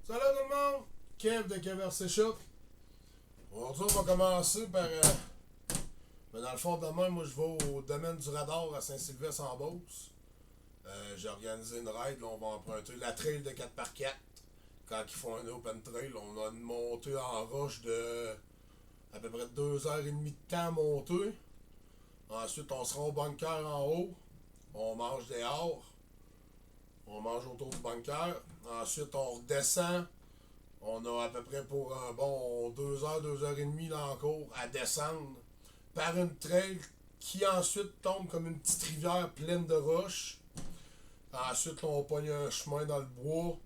Salut tout le monde! Kev de Kev Shop. Aujourd'hui, on va commencer par. Dans le fond, demain, moi, je vais au domaine du radar à Saint-Sylvestre-en-Beauce. J'ai organisé une ride, là, on va emprunter la trail de 4x4. Quand ils font un open trail, on a une montée en roche de à peu près 2h30 de temps à monter. Ensuite, on sera au bunker en haut. On mange dehors. On mange autour du bunker. Ensuite, on redescend. On a à peu près pour un bon 2h, 2h30 là encore à descendre par une trail qui ensuite tombe comme une petite rivière pleine de roches. Ensuite, là, on pogne un chemin dans le bois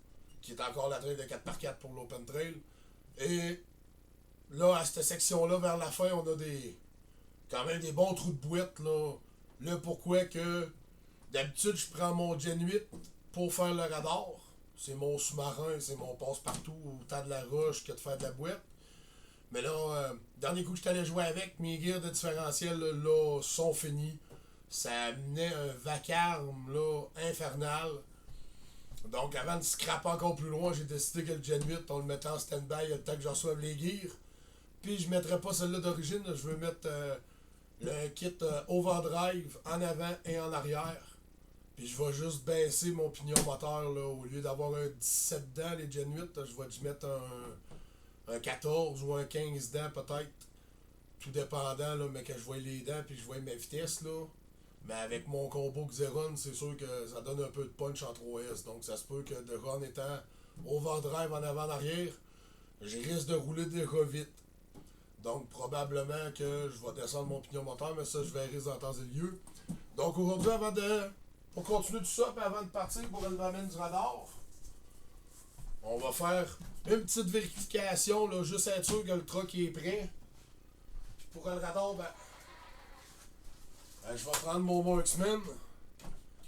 qui est encore la trail de 4x4 pour l'open trail. Et là, à cette section-là, vers la fin, on a quand même des bons trous de boîte. Là, pourquoi que d'habitude, je prends mon Gen 8 pour faire le radar. C'est mon sous-marin, c'est mon passe-partout, autant de la roche que de faire de la boîte. Mais là, dernier coup que je t'allais jouer avec, mes gears de différentiel là, sont finis. Ça amenait un vacarme là, infernal. Donc avant de scraper encore plus loin, j'ai décidé que le Gen 8, on le mettait en stand-by le temps que je reçoive les gears. Puis je ne mettrai pas celle-là d'origine, je veux mettre le kit overdrive en avant et en arrière. Puis je vais juste baisser mon pignon moteur là, au lieu d'avoir un 17 dents les Gen 8, je vais y mettre un 14 ou un 15 dents peut-être. Tout dépendant, là, mais que je vois les dents puis je vois ma vitesse là. Mais avec mon combo Xeron, c'est sûr que ça donne un peu de punch en 3S. Donc ça se peut que le run étant overdrive en avant en arrière, je risque de rouler déjà vite. Donc probablement que je vais descendre mon pignon moteur, mais ça je verrai dans temps et lieu. Donc aujourd'hui, pour continuer tout ça, puis avant de partir pour le domaine du radar, on va faire une petite vérification, là, juste être sûr que le truck est prêt. Puis pour le radar, je vais prendre mon Marksman,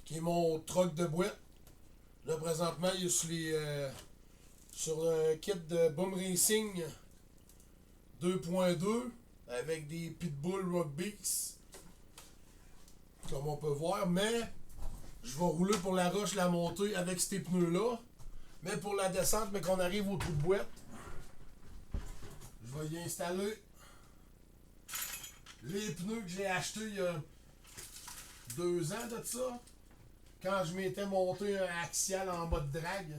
qui est mon truck de boîte. Là, présentement, il est sur un kit de Boom Racing 2.2 avec des Pitbull Rugby's, comme on peut voir, mais je vais rouler pour la roche, la montée avec ces pneus-là. Mais pour la descente, mais qu'on arrive au trou de boîte, je vais y installer les pneus que j'ai achetés il y a 2 ans de ça. Quand je m'étais monté un axial en mode drag.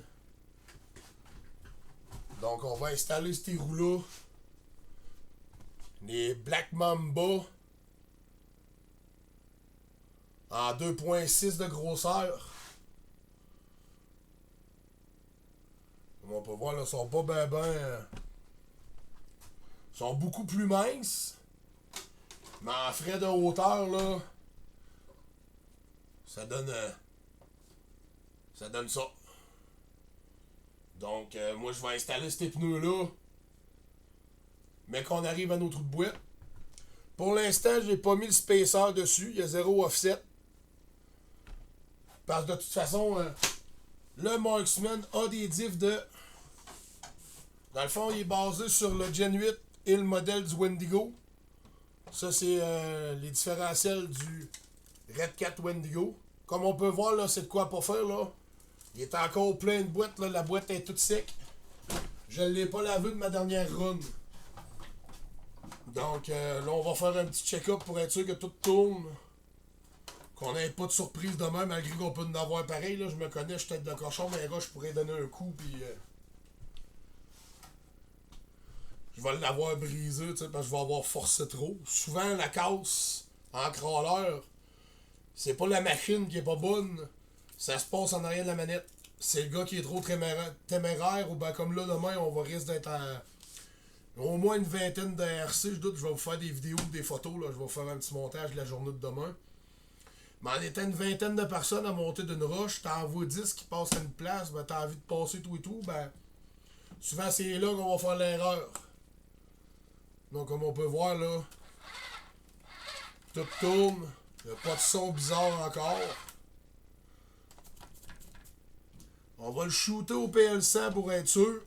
Donc on va installer ces roues-là. Les Black Mamba en 2.6 de grosseur. Comme on peut voir, là, ils sont pas ils sont beaucoup plus minces. Mais en frais de hauteur, là, ça donne ça. Donc, moi, je vais installer ces pneus-là. Mais qu'on arrive à nos trous de boîte. Pour l'instant, j'ai pas mis le spacer dessus. Il y a 0 offset. Parce que de toute façon, le Marksman a des diffs de... Dans le fond, il est basé sur le Gen 8 et le modèle du Wendigo. Ça, c'est les différentiels du Red Cat Wendigo. Comme on peut voir, là, c'est de quoi pas faire, là. Il est encore plein de boîtes, là. La boîte est toute sec. Je ne l'ai pas lavé de ma dernière run. Donc, là, on va faire un petit check-up pour être sûr que tout tourne. Qu'on n'ait pas de surprise demain, malgré qu'on peut en avoir pareil. Là, je me connais, je suis tête de cochon, mais là, je pourrais donner un coup, puis... je vais l'avoir brisé, tu sais, parce que je vais avoir forcé trop. Souvent, la casse en crawler, c'est pas la machine qui est pas bonne, ça se passe en arrière de la manette. C'est le gars qui est trop téméraire, ou ben comme là, demain, on va risque d'être au moins une vingtaine de RC. Je doute, je vais vous faire des vidéos, des photos, là, je vais vous faire un petit montage de la journée de demain. Mais en étant une vingtaine de personnes à monter d'une roche, t'en vois 10 qui passent à une place, ben t'as envie de passer tout et tout, ben souvent c'est là qu'on va faire l'erreur. Donc comme on peut voir là, tout tourne, il n'y a pas de son bizarre encore. On va le shooter au PL100 pour être sûr.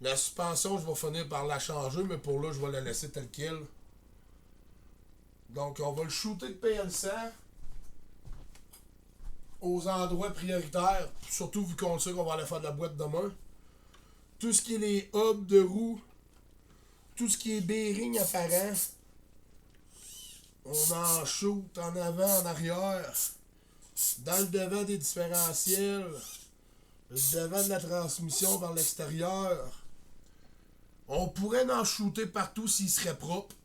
La suspension, je vais finir par la changer, mais pour là, je vais la laisser telle quelle. Donc on va le shooter de PL100. aux endroits prioritaires, surtout vu qu'on sait qu'on va aller faire de la boîte demain. Tout ce qui est les hubs de roues, tout ce qui est bearing apparent, on en shoot en avant, en arrière, dans le devant des différentiels, le devant de la transmission par l'extérieur. On pourrait en shooter partout s'il serait propre.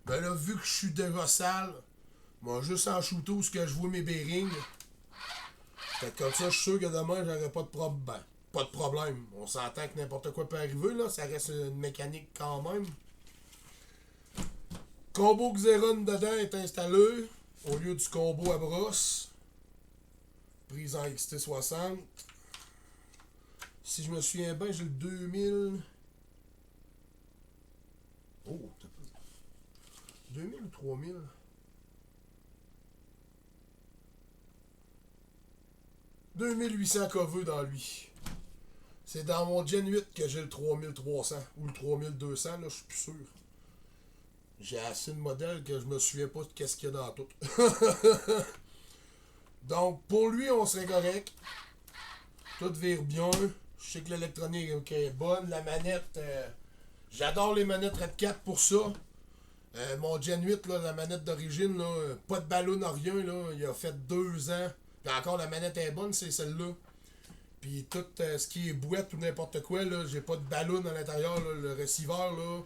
Mais là, vu que je suis déjà sale, moi juste en shooter où je vois mes bearings. Fait que comme ça, je suis sûr que demain, j'aurai pas de problème. Ben, pas de problème. On s'entend que n'importe quoi peut arriver, là. Ça reste une mécanique quand même. Combo Xeron dedans est installé au lieu du combo à brosse. Prise en XT60. Si je me souviens bien, j'ai le 2000. Oh, t'as peu. 2000 ou 3000? 2800 KV dans lui. C'est dans mon Gen 8 que j'ai le 3300 ou le 3200, là, je suis plus sûr. J'ai assez de modèles que je me souviens pas de qu'est-ce qu'il y a dans tout. Donc, pour lui, on serait correct. Tout vire bien. Je sais que l'électronique est bonne. La manette, j'adore les manettes Red 4 pour ça. Mon Gen 8, là, la manette d'origine, là, pas de ballon, rien. Là, il a fait 2 ans. Puis encore, la manette est bonne, c'est celle-là. Puis tout ce qui est boîte ou n'importe quoi, là, j'ai pas de ballon à l'intérieur, là, le receiver, là.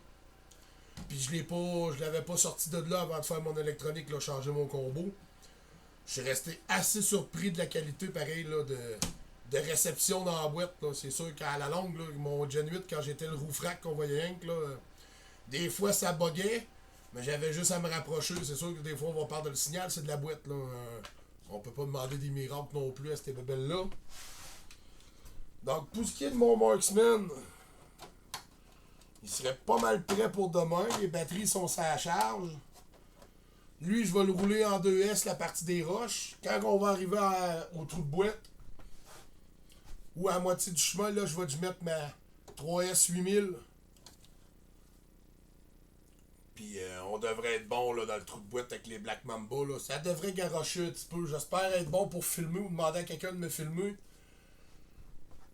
Puis je l'avais pas sorti de là avant de faire mon électronique, là, changer mon combo. Je suis resté assez surpris de la qualité, pareil, là, de réception dans la boîte, là. C'est sûr qu'à la longue, là, mon Gen 8, quand j'étais le roue-frac qu'on voyait rien que, là, des fois ça buguait, mais j'avais juste à me rapprocher. C'est sûr que des fois on va perdre le signal, c'est de la boîte, là. On peut pas demander des miracles non plus à ces bébelles-là. Donc, pour ce qui est de mon Marksman, il serait pas mal prêt pour demain. Les batteries sont à la charge. Lui, je vais le rouler en 2S, la partie des roches. Quand on va arriver au trou de boîte, ou à moitié du chemin, là, je vais lui mettre ma 3S 8000. Puis on devrait être bon là, dans le trou de boîte avec les Black Mamba. Là. Ça devrait garrocher un petit peu. J'espère être bon pour filmer ou demander à quelqu'un de me filmer.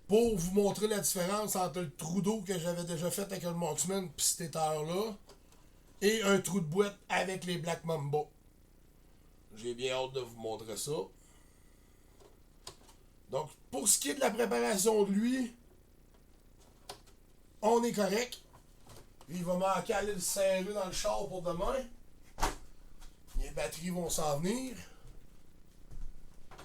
Pour vous montrer la différence entre le trou d'eau que j'avais déjà fait avec le Marksman puis cet éteur-là et un trou de boîte avec les Black Mamba. J'ai bien hâte de vous montrer ça. Donc, pour ce qui est de la préparation de lui, on est correct. Il va manquer aller le serrer dans le char pour demain. Les batteries vont s'en venir.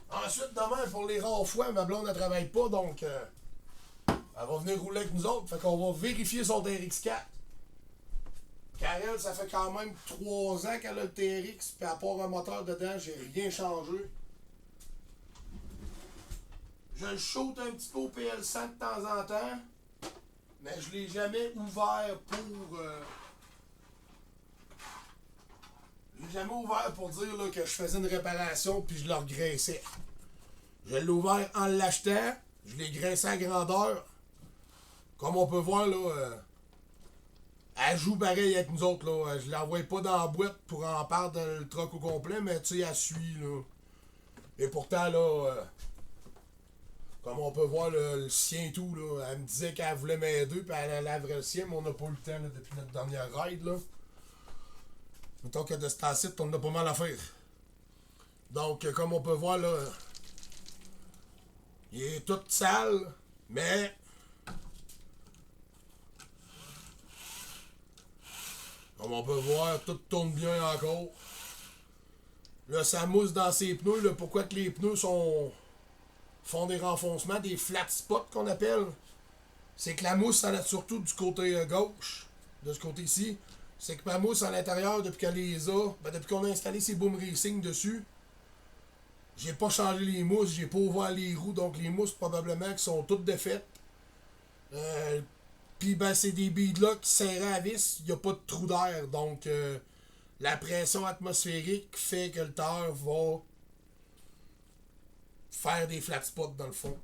Ensuite, demain, pour les rares fois, ma blonde ne travaille pas, donc elle va venir rouler avec nous autres. Fait qu'on va vérifier son TRX4. Car elle, ça fait quand même 3 ans qu'elle a le TRX, puis à part un moteur dedans, j'ai rien changé. Je le shoot un petit peu au PL100 de temps en temps, mais je l'ai jamais ouvert pour... je l'ai jamais ouvert pour dire là, que je faisais une réparation puis je le regraissais. Je l'ai ouvert en l'achetant, je l'ai graissé à grandeur. Comme on peut voir, là, elle joue pareil avec nous autres. Là. Je l'envoie pas dans la boîte pour en perdre le troc au complet, mais tu sais, elle suit. Là. Et pourtant, là, comme on peut voir, le sien et tout, là, elle me disait qu'elle voulait m'aider, puis elle laverait le sien, mais on n'a pas eu le temps là, depuis notre dernière ride. Là. Mettons que de ce temps-ci, on a pas mal à faire. Donc, comme on peut voir, là, il est tout sale, mais comme on peut voir, tout tourne bien encore. Là, ça mousse dans ses pneus. Là, pourquoi que les pneus font des renfoncements, des flat spots qu'on appelle. C'est que la mousse, elle est surtout du côté gauche, de ce côté-ci. C'est que ma mousse à l'intérieur, depuis qu'elle les a, depuis qu'on a installé ces Boom Racing dessus, j'ai pas changé les mousses, j'ai pas ouvert les roues, donc les mousses probablement qui sont toutes défaites. Puis c'est des beadlocks qui serrent à vis, il n'y a pas de trou d'air, donc la pression atmosphérique fait que le terre va faire des flat spots dans le fond.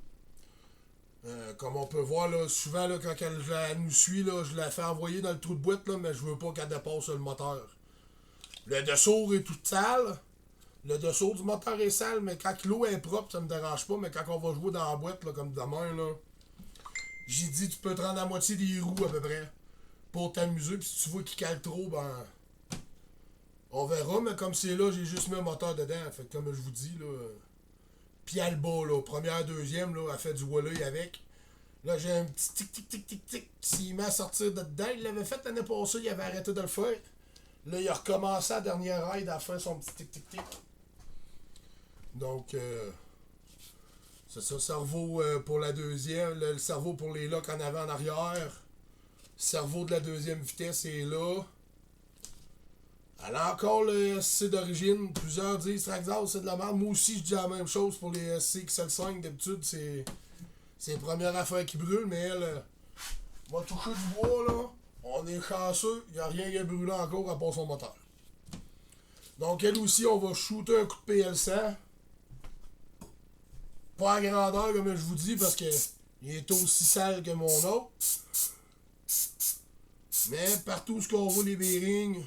Comme on peut voir, là, souvent là, quand elle nous suit, là, je la fais envoyer dans le trou de boîte, là, mais je veux pas qu'elle dépasse le moteur. Le dessous est tout sale, Le dessous du moteur est sale, mais quand l'eau est propre, ça me dérange pas. Mais quand on va jouer dans la boîte, là, comme demain, là, j'ai dit tu peux te rendre à moitié des roues à peu près pour t'amuser. Puis si tu vois qu'il cale trop, ben on verra. Mais comme c'est là, j'ai juste mis un moteur dedans. Fait que comme je vous dis, là, puis à le bas, là, première, deuxième, là, elle fait du walley avec. Là, j'ai un petit tic-tic-tic-tic-tic. S'il met à sortir de dedans, il l'avait fait l'année passée, il avait arrêté de le faire. Là, il a recommencé à la dernière ride à faire son petit tic-tic-tic. Donc, c'est ça. Cerveau pour la deuxième. Le cerveau pour les locks en avant, en arrière. Cerveau de la deuxième vitesse est là. Elle a encore le SC d'origine. Plusieurs disent Traxxas, c'est de la merde. Moi aussi, je dis la même chose pour les SC XL5. D'habitude, c'est les premières affaires qui brûlent, mais elle va toucher du bois, là. On est chanceux. Il n'y a rien qui a brûlé encore à part son moteur. Donc, elle aussi, on va shooter un coup de PL100. Pas à grandeur, comme je vous dis, parce que il est aussi sale que mon autre. Mais partout où on voit les bearings,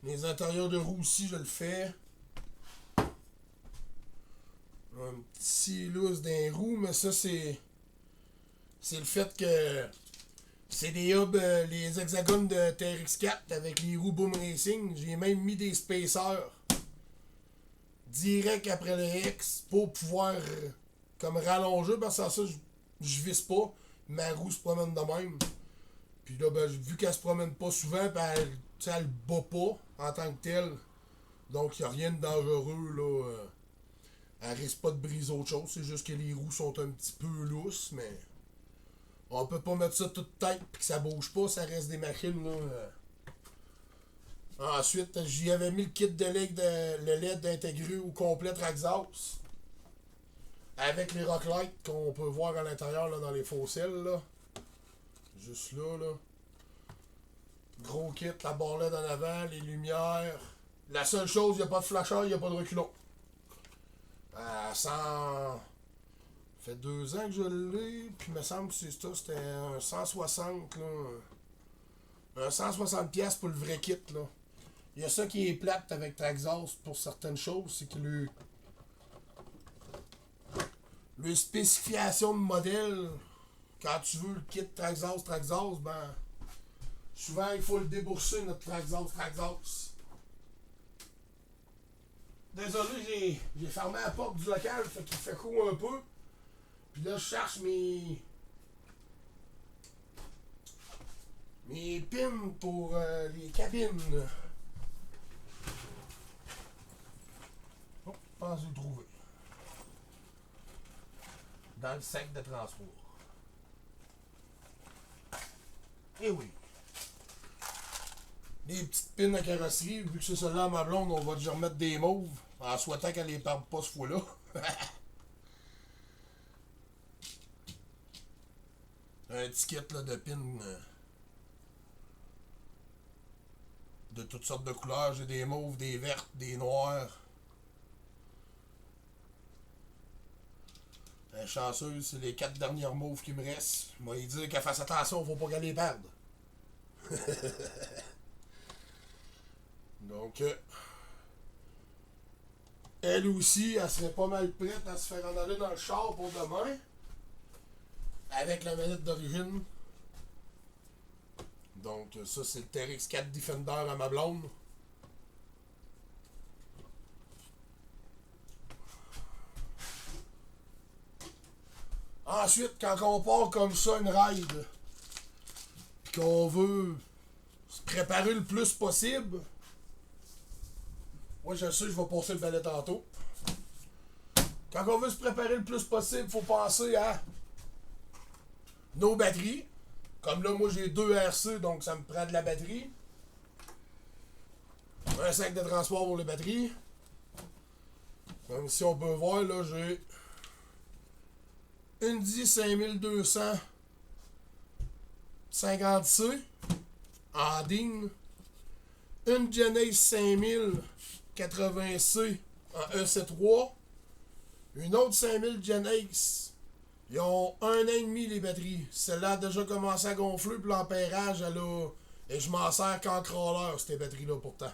les intérieurs de roues aussi, je le fais. Un petit lousse d'un roue, mais ça, c'est le fait que c'est des hubs, les hexagones de TRX4 avec les roues Boom Racing. J'ai même mis des spacers direct après le X pour pouvoir comme rallonger, parce que ça, je visse pas. Ma roue se promène de même. Puis là, ben, vu qu'elle se promène pas souvent, ben, elle bat pas en tant que telle. Donc, il n'y a rien de dangereux, là. Elle risque pas de briser autre chose. C'est juste que les roues sont un petit peu lousses, mais on peut pas mettre ça toute tête puis que ça bouge pas. Ça reste des machines, là. Ensuite, j'y avais mis le kit de le LED intégré au complet Traxxas. Avec les rock lights qu'on peut voir à l'intérieur là, dans les fossiles, là. Juste là, là. Gros kit, la barre LED en avant, les lumières. La seule chose, il n'y a pas de flasheur, il n'y a pas de reculon. Ça fait 2 ans que je l'ai, puis il me semble que c'est ça, c'était un 160, là. Un 160 pièces pour le vrai kit, là. Il y a ça qui est plate avec Traxxas pour certaines choses, c'est que le spécification de modèle, quand tu veux le kit Traxxas, ben, souvent il faut le débourser, notre Traxxas. Désolé, j'ai fermé la porte du local, fait qu'il fait chaud un peu. Puis là, je cherche mes pins pour les cabines. Oh, je pense que je l'ai trouvé. Dans le sac de transport. Eh oui. Les petites pins à carrosserie, vu que c'est celle-là à ma blonde, on va déjà remettre des mauves, en souhaitant qu'elle les perde pas ce fois-là. Un ticket là, de pins de toutes sortes de couleurs. J'ai des mauves, des vertes, des noires. Chanceuse, c'est les 4 dernières mauves qui me restent. Moi, il dit qu'elle fasse attention, faut pas qu'elle les perde. Donc, elle aussi, elle serait pas mal prête à se faire en aller dans le char pour demain. Avec la manette d'origine. Donc, ça, c'est le TRX4 Defender à ma blonde. Ensuite, quand on part comme ça une ride, puis qu'on veut se préparer le plus possible, moi je sais, je vais passer le balai tantôt. Quand on veut se préparer le plus possible, il faut penser à nos batteries. Comme là, moi j'ai 2 RC, donc ça me prend de la batterie. Un sac de transport pour les batteries. Comme si on peut voir, là, j'ai une 10 5250C en DIN. Une Genesis 5080C en EC3. Une autre 5000 Genesis. Ils ont 1 an et demi les batteries. Celle-là a déjà commencé à gonfler, puis l'ampérage, elle a. Et je m'en sers qu'en crawler, ces batteries-là, pourtant.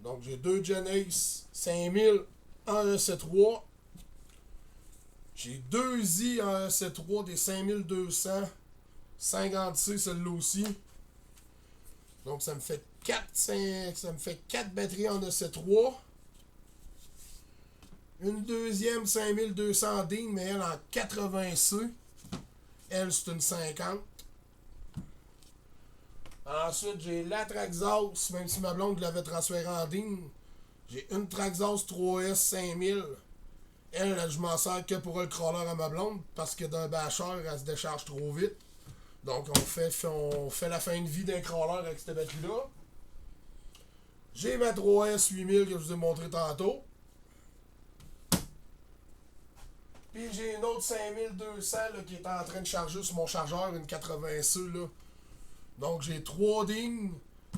Donc j'ai deux Genesis 5000 en EC3. J'ai deux I en EC3 des 5200. 50C celle-là aussi. Donc ça me fait 4 batteries en EC3. Une deuxième 5200 D, mais elle en 80C. Elle, c'est une 50. Ensuite, j'ai la Traxxas, même si ma blonde l'avait transférée en DIN. J'ai une Traxxas 3S 5000. Elle, je m'en sers que pour le crawler à ma blonde, parce que d'un bâcheur, elle se décharge trop vite. Donc, on fait la fin de vie d'un crawler avec cette batterie-là. J'ai ma 3S 8000 que je vous ai montré tantôt. Puis j'ai une autre 5200 là, qui est en train de charger sur mon chargeur, une 80C. Là. Donc j'ai 3 DIN,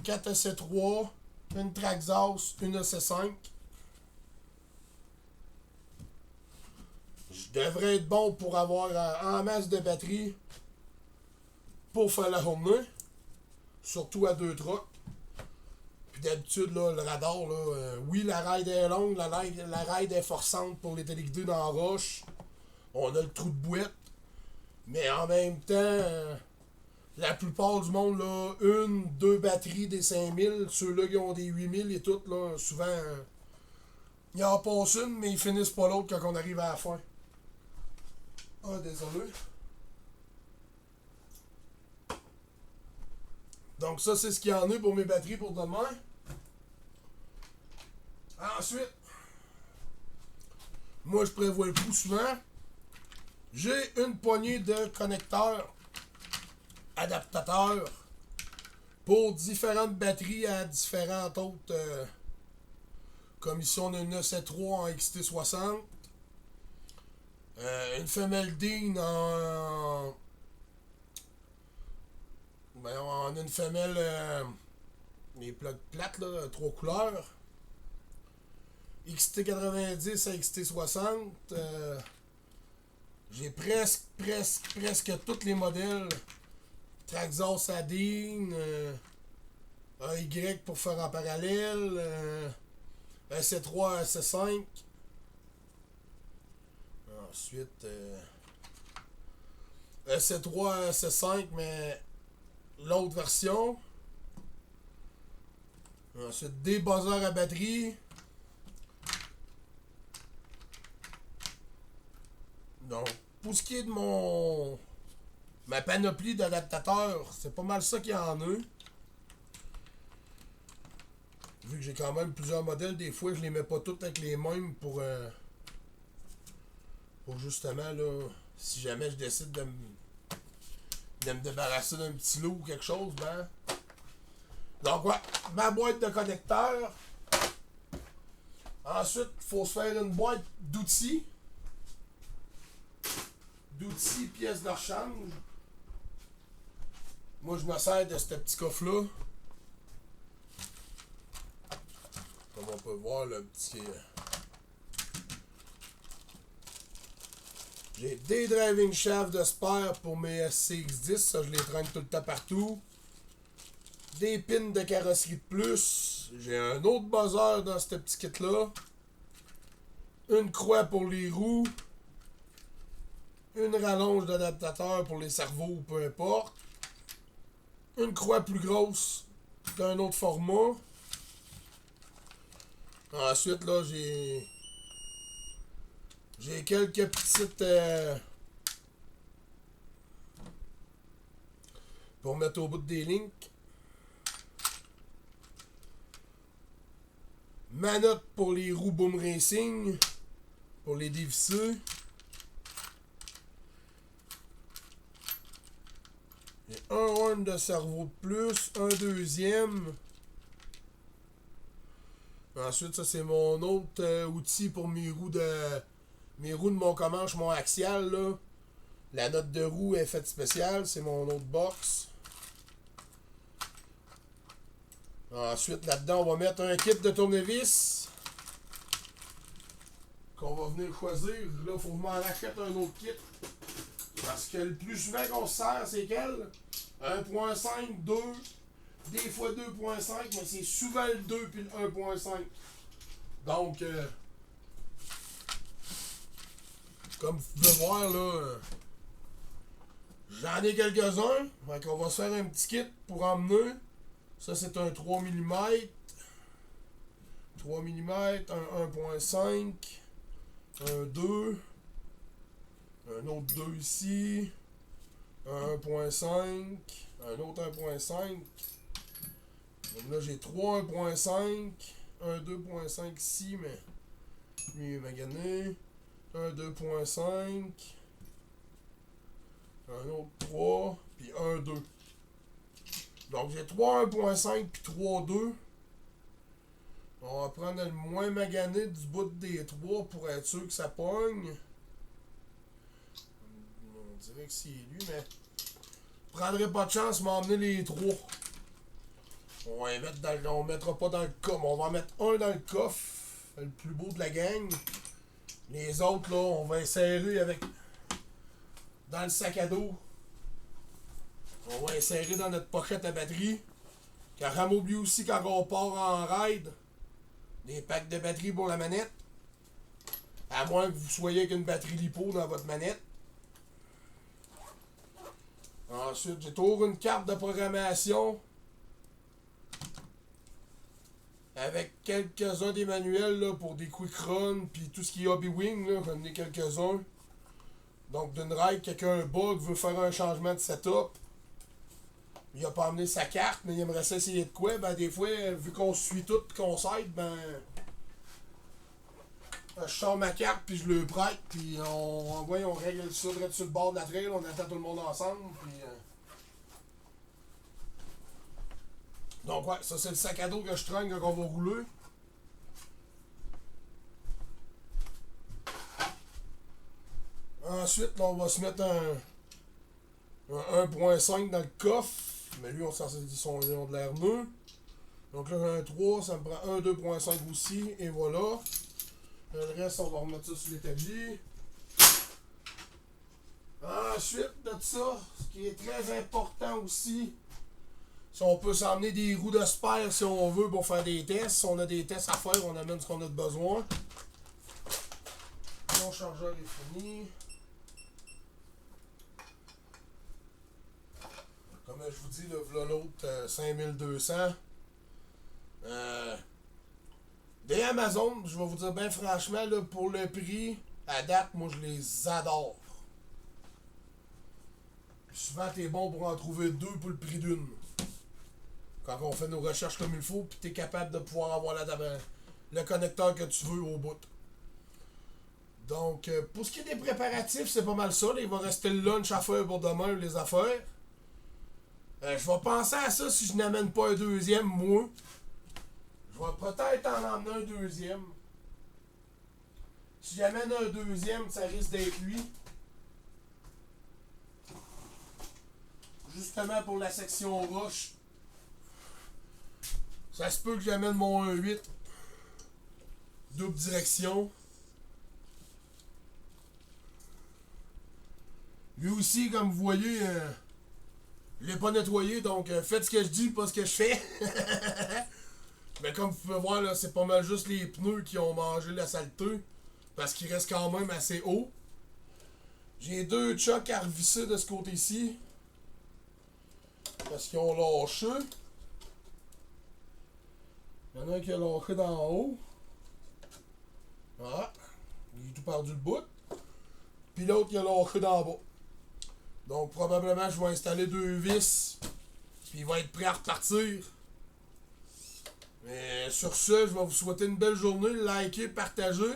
4 EC3, une Traxxas, une EC5. Je devrais être bon pour avoir en masse de batterie pour faire la journée. Surtout à 2 trucks. Puis d'habitude, là, le radar, là, oui, la ride est longue, la ride est forçante pour les téléguidés dans la roche. On a le trou de boîte. Mais en même temps, la plupart du monde, là, une, deux batteries des 5000, ceux-là qui ont des 8000 et tout, là, souvent, ils en passent une, mais ils finissent pas l'autre quand on arrive à la fin. Ah, désolé. Donc ça, c'est ce qu'il y en a pour mes batteries pour demain. Ensuite, moi, je prévois le coup souvent. J'ai une poignée de connecteurs adaptateurs pour différentes batteries à différentes autres. Comme ici, on a une EC3 en XT60. Une femelle DIN en... Ben, on a une femelle... les plugs plates, là, 3 couleurs. XT90 à XT60. J'ai presque tous les modèles. Traxxas à DIN, un Y pour faire en parallèle, EC3, EC5. Ensuite, EC3, EC5, mais l'autre version. Ensuite, des buzzers à batterie. Donc, pour ce qui est de ma panoplie d'adaptateurs, c'est pas mal ça qu'il y en a. Vu que j'ai quand même plusieurs modèles, des fois je les mets pas toutes avec les mêmes pour justement là, si jamais je décide de me débarrasser d'un petit lot ou quelque chose, ben. Donc ouais, ma boîte de connecteurs. Ensuite, il faut se faire une boîte d'outils. Pièces de rechange. Moi, je me sers de ce petit coffre-là. Comme on peut voir, le petit... J'ai des driving shafts de spare pour mes SCX10. Ça, je les traîne tout le temps partout. Des pins de carrosserie de plus. J'ai un autre buzzer dans ce petit kit-là. Une croix pour les roues. Une rallonge d'adaptateur pour les cerveaux ou peu importe. Une croix plus grosse d'un autre format. Ensuite, là, j'ai quelques petites... pour mettre au bout des links. Manotte pour les roues Boom Racing. Pour les dévisser. J'ai un horn de cerveau de plus, un deuxième. Ensuite, ça c'est mon autre outil pour mes roues de mon comanche, mon axial là. La note de roue est faite spéciale, c'est mon autre box. Ensuite, là-dedans, on va mettre un kit de tournevis qu'on va venir choisir. Là, il faut que je m'en achète un autre kit. Parce que le plus souvent qu'on se sert, c'est quel? 1.5, 2, des fois 2.5, mais c'est souvent le 2 puis le 1.5. Donc, comme vous pouvez voir, là, j'en ai quelques-uns. Donc, on va se faire un petit kit pour emmener. Ça, c'est un 3 mm. 3 mm, un 1.5, un 2, un autre 2 ici, un 1.5, un autre 1.5. Donc là, j'ai 3 1.5, un 2.5 ici, mais lui, il est magané. Un 2.5, un autre 3, puis un 2. Donc j'ai 3 1.5 puis 3 2. On va prendre le moins magané du bout des 3 pour être sûr que ça pogne. On dirait que c'est lui, mais je prendrai pas de chance de m'emmener les 3. On va les mettre dans on mettra pas dans le coffre. On va en mettre un dans le coffre, le plus beau de la gang. Les autres, là, on va insérer avec dans le sac à dos. On va insérer dans notre pochette à batterie. Car on m'oublie aussi quand on part en ride, des packs de batterie pour la manette. À moins que vous soyez avec une batterie lipo dans votre manette. Ensuite, j'ai toujours une carte de programmation avec quelques-uns des manuels là, pour des quick run puis tout ce qui est hobby wing, là, j'en ai quelques-uns. Donc d'une ride, quelqu'un a un bug, veut faire un changement de setup. Il a pas amené sa carte, mais il aimerait essayer de quoi. Ben des fois, vu qu'on suit tout et qu'on s'aide, ben je sors ma carte puis je le prête puis on règle ça direct sur le bord de la trail, on attend tout le monde ensemble puis donc ouais, ça c'est le sac à dos que je traîne quand on va rouler. Ensuite, là, on va se mettre un 1.5 dans le coffre. Mais lui, on s'en dit son lion de l'air neuf. Donc là, j'ai un 3, ça me prend un 2.5 aussi. Et voilà. Le reste, on va remettre ça sur l'établi. Ensuite de ça, ce qui est très important aussi, si on peut s'emmener des roues de spare si on veut pour faire des tests. Si on a des tests à faire, on amène ce qu'on a de besoin. Mon chargeur est fini. Comme je vous dis, le voilà l'autre 5200. Des Amazon, je vais vous dire bien franchement, là, pour le prix, à date, moi je les adore. Souvent, t'es bon pour en trouver deux pour le prix d'une. Quand on fait nos recherches comme il faut, puis t'es capable de pouvoir avoir le connecteur que tu veux au bout. Donc, pour ce qui est des préparatifs, c'est pas mal ça. Là, il va rester le lunch à faire pour demain, les affaires. Je vais penser à ça si je n'amène pas un deuxième, moi. Je vais peut-être en emmener un deuxième. Si j'amène un deuxième, ça risque d'être lui. Justement pour la section roche. Ça se peut que j'amène mon 1.8. Double direction. Lui aussi, comme vous voyez, je l'ai pas nettoyé, donc faites ce que je dis, pas ce que je fais. Mais comme vous pouvez voir, là, c'est pas mal juste les pneus qui ont mangé la saleté. Parce qu'il reste quand même assez haut. J'ai deux chocs à revisser de ce côté-ci. Parce qu'ils ont lâché. Il y en a un qui a lâché d'en haut. Voilà. Il est tout perdu le bout. Puis l'autre qui a lâché d'en bas. Donc probablement je vais installer deux vis. Puis il va être prêt à repartir. Mais sur ce, je vais vous souhaiter une belle journée. Likez, partagez.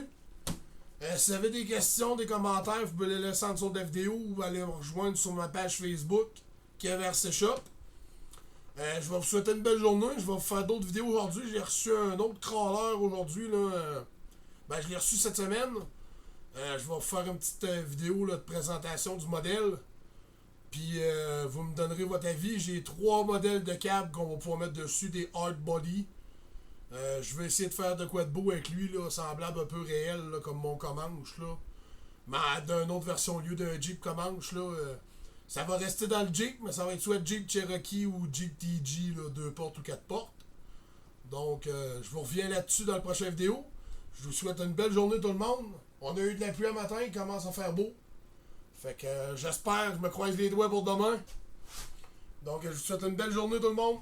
Si vous avez des questions, des commentaires, vous pouvez les laisser en dessous de la vidéo ou aller me rejoindre sur ma page Facebook qui est VRC Shop. Je vais vous souhaiter une belle journée. Je vais vous faire d'autres vidéos aujourd'hui. J'ai reçu un autre crawler aujourd'hui. Je l'ai reçu cette semaine. Je vais vous faire une petite vidéo là, de présentation du modèle. Puis vous me donnerez votre avis. J'ai 3 modèles de câbles qu'on va pouvoir mettre dessus, des hard body. Je vais essayer de faire de quoi de beau avec lui, là, semblable un peu réel, là, comme mon Comanche, là. Mais d'une autre version au lieu d'un Jeep Comanche, là. Ça va rester dans le Jeep, mais ça va être soit Jeep Cherokee ou Jeep TG, là, 2 portes ou 4 portes. Donc, je vous reviens là-dessus dans la prochaine vidéo. Je vous souhaite une belle journée tout le monde. On a eu de la pluie un matin, il commence à faire beau. Fait que j'espère, je me croise les doigts pour demain. Donc, je vous souhaite une belle journée tout le monde.